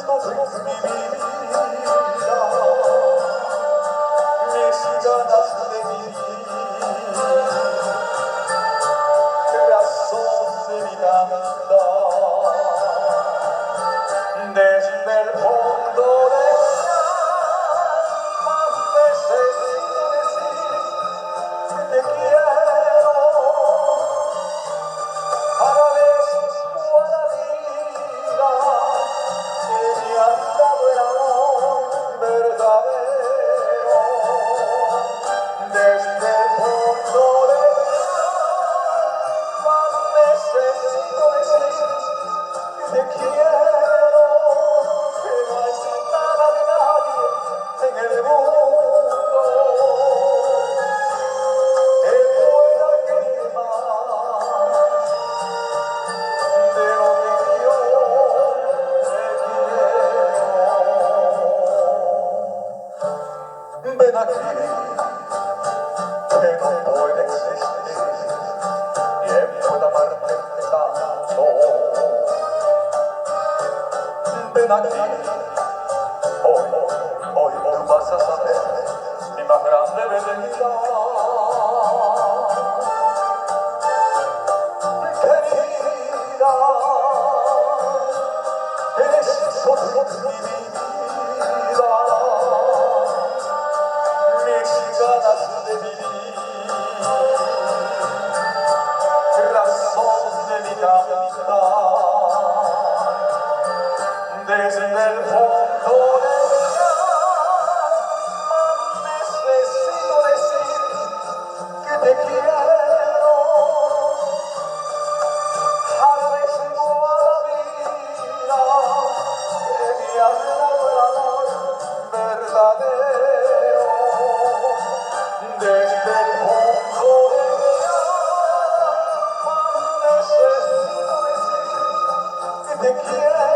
todos mi vida, mis ganas de vivir, razón de mi cantar, desde el fondo de mi alma necesito decir que te quiero. Agradezco a la vida que me ha dado el amor verdadero. Desde el fondo de mi alma necesito decir que te quiero, que no hay nada de nadie en el mundo que pueda querer más de lo que yo te quiero. Ven aquí, que no puede existir quien pueda amarte tanto. Ven aquí, hoy tú vas a saber mi más grande debilidad. Querida, eres solo mi vida, mis ganas de vivir, razón de mi cantar, desde el fondo de mi alma necesito decir que te quiero. Agradezco a la vida que me ha dado el amor verdadero. Desde el fondo de mi alma necesito decir que te quiero.